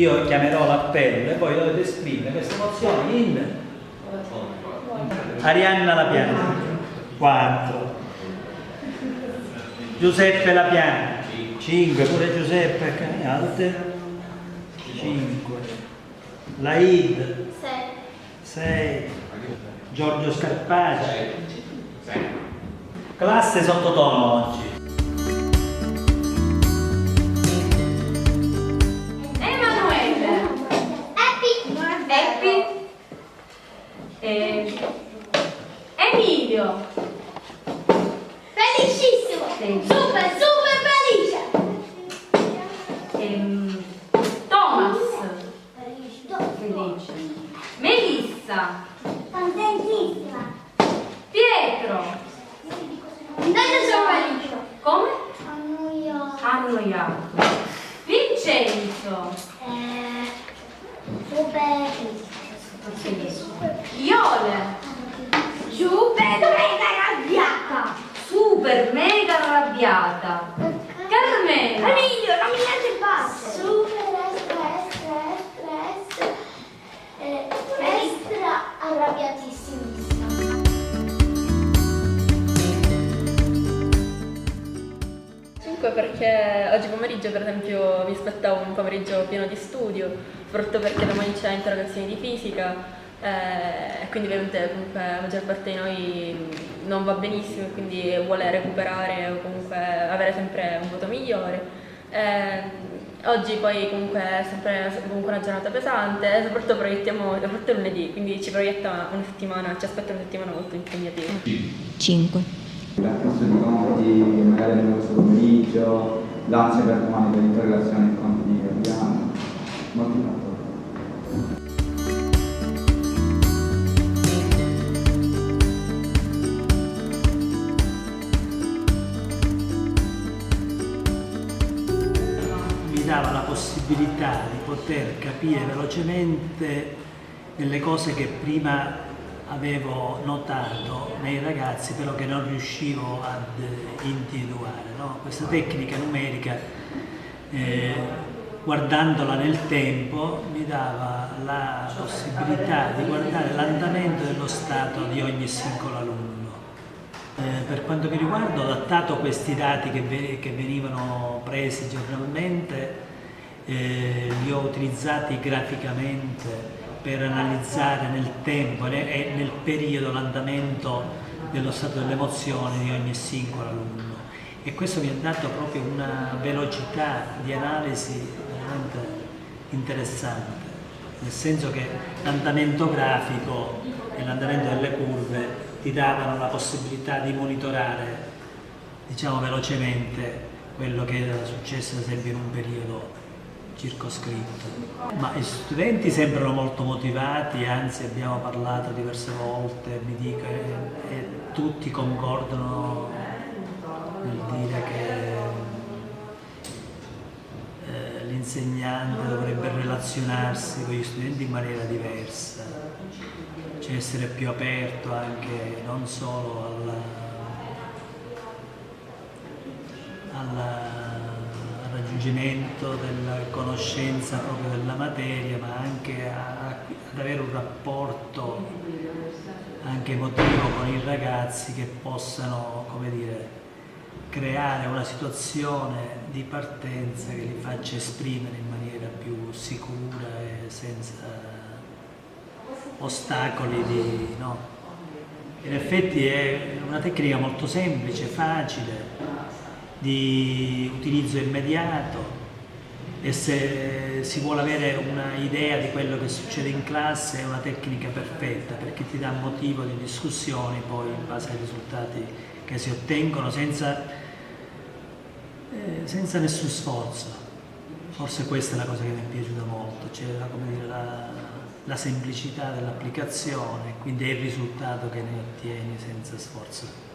io chiamerò l'appello e voi dovete esprimere queste emozioni in Arianna Lapiana 4, Giuseppe Lapiana 5, pure Giuseppe alte 5, Laid 6, Giorgio Scarpaci 6. Classe sottotono oggi. Emilio. Felicissimo. Super, super felice. Thomas. Felice. Melissa. Contentissima. Pietro. Intanto sono felice. Come? Annoiato. Annoiato. Vincenzo. Super Felice. Iole. super mega arrabbiata. Super mega arrabbiata. Carmela. Emilio, non mi piace il passo. Super extra arrabbiatissimissima. Perché oggi pomeriggio per esempio mi aspettavo un pomeriggio pieno di studio, soprattutto perché domani c'è interrogazioni di fisica e quindi ovviamente comunque la maggior parte di noi non va benissimo e quindi vuole recuperare o comunque avere sempre un voto migliore. Oggi poi comunque è sempre comunque una giornata pesante, soprattutto soprattutto lunedì, quindi ci proietta una settimana, ci aspetta una settimana molto impegnativa. 5. L'acquisto di compiti magari nel questo pomeriggio, l'ansia per domani per l'interrogazione dei compiti che abbiamo, molti fattori. Mi dava la possibilità di poter capire velocemente delle cose che prima avevo notato nei ragazzi, però che non riuscivo ad individuare, no? Questa tecnica numerica, guardandola nel tempo, mi dava la possibilità di guardare l'andamento dello stato di ogni singolo alunno. Per quanto mi riguarda, ho adattato questi dati che venivano presi giornalmente, li ho utilizzati graficamente per analizzare nel tempo e nel periodo l'andamento dello stato delle emozioni di ogni singolo alunno, e questo mi ha dato proprio una velocità di analisi veramente interessante, nel senso che l'andamento grafico e l'andamento delle curve ti davano la possibilità di monitorare, diciamo, velocemente quello che era successo ad esempio in un periodo circoscritto. Ma gli studenti sembrano molto motivati, anzi abbiamo parlato diverse volte, mi dico, e tutti concordano nel dire che l'insegnante dovrebbe relazionarsi con gli studenti in maniera diversa, cioè essere più aperto anche non solo al raggiungimento della conoscenza proprio della materia, ma anche ad avere un rapporto anche emotivo con i ragazzi che possano, come dire, creare una situazione di partenza che li faccia esprimere in maniera più sicura e senza ostacoli no? In effetti è una tecnica molto semplice, facile, di utilizzo immediato, e se si vuole avere un'idea di quello che succede in classe è una tecnica perfetta, perché ti dà motivo di discussione poi in base ai risultati che si ottengono senza nessun sforzo. Forse questa è la cosa che mi è piaciuta molto, cioè come dire, la semplicità dell'applicazione, quindi è il risultato che ne ottieni senza sforzo.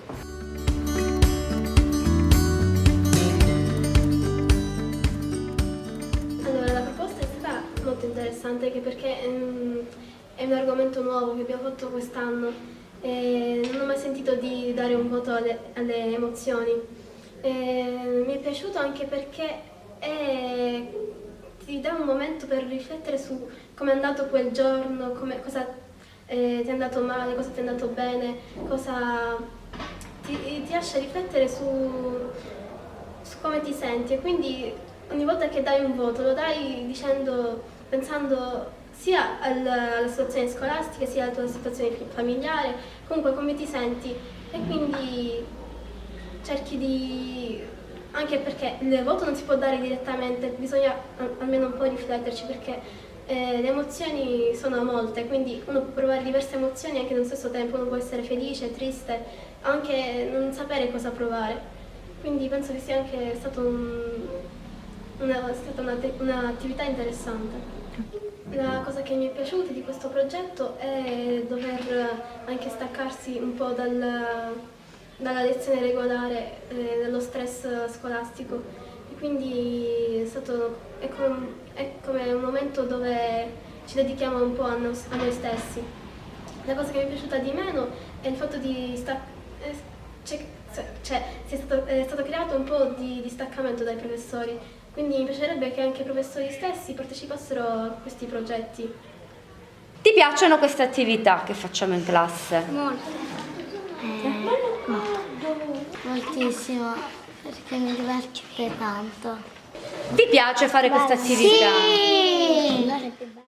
Interessante anche perché è un argomento nuovo che abbiamo fatto quest'anno e non ho mai sentito di dare un voto alle emozioni. Mi è piaciuto anche perché ti dà un momento per riflettere su come è andato quel giorno, cosa ti è andato male, cosa ti è andato bene, cosa ti lascia riflettere su come ti senti, e quindi ogni volta che dai un voto lo dai pensando sia alla situazione scolastica sia alla tua situazione familiare, comunque come ti senti, e quindi cerchi di... anche perché il voto non si può dare direttamente, bisogna almeno un po' rifletterci, perché le emozioni sono molte, quindi uno può provare diverse emozioni anche nello stesso tempo, uno può essere felice, triste, anche non sapere cosa provare. Quindi penso che sia anche stata un'attività interessante. La cosa che mi è piaciuta di questo progetto è dover anche staccarsi un po' dalla lezione regolare, dallo stress scolastico, e quindi è come un momento dove ci dedichiamo un po' a noi stessi. La cosa che mi è piaciuta di meno è il fatto di è stato creato un po' di distaccamento dai professori, quindi mi piacerebbe che anche i professori stessi partecipassero a questi progetti. Ti piacciono queste attività che facciamo in classe? Molto. Moltissimo, perché mi diverte tanto. Ti piace fare queste attività? Sì!